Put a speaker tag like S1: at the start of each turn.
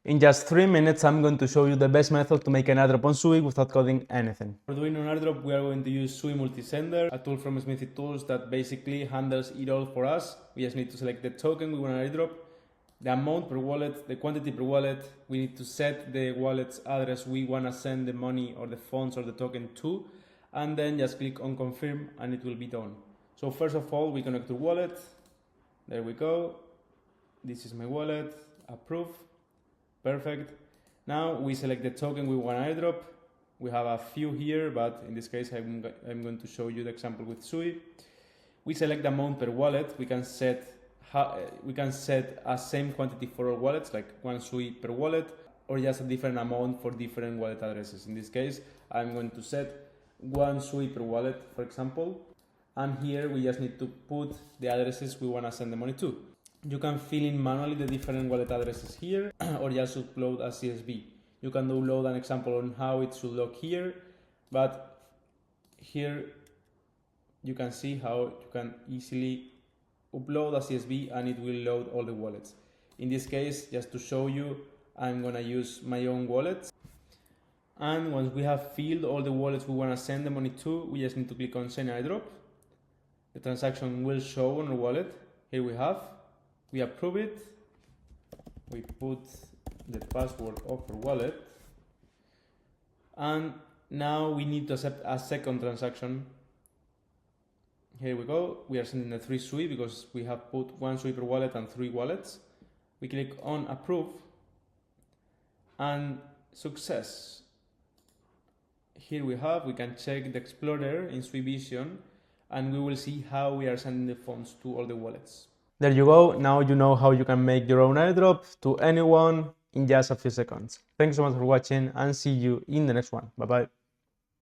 S1: In just 3 minutes, I'm going to show you the best method to make an airdrop on Sui without coding anything. For doing an airdrop, we are going to use Sui Multisender, a tool from Smithii tools that basically handles it all for us. We just need to select the token we want to airdrop, the amount per wallet, the quantity per wallet. We need to set the wallet's address we want to send the money or the funds or the token to, and then just click on confirm and it will be done. So first of all, we connect to wallet. There we go. This is my wallet. Approve. Perfect. Now we select the token we want to airdrop. We have a few here, but in this case, I'm going to show you the example with Sui. We select the amount per wallet. We can set a same quantity for all wallets, like 1 Sui per wallet, or just a different amount for different wallet addresses. In this case, I'm going to set 1 Sui per wallet, for example. And here we just need to put the addresses we want to send the money to. You can fill in manually the different wallet addresses here, or just upload a CSV. You can download an example on how it should look here, but here you can see how you can easily upload a CSV and it will load all the wallets. In this case, just to show you, I'm gonna use my own wallet. And once we have filled all the wallets we wanna send the money to, we just need to click on send airdrop. The transaction will show on our wallet. Here we have. We approve it, we put the password of our wallet, and now we need to accept a second transaction. Here we go, we are sending the 3 Sui because we have put 1 Sui per wallet and 3 wallets. We click on approve, and success. Here we can check the Explorer in Sui Vision, and we will see how we are sending the funds to all the wallets. There you go, now you know how you can make your own airdrop to anyone in just a few seconds. Thanks so much for watching and see you in the next one. Bye bye.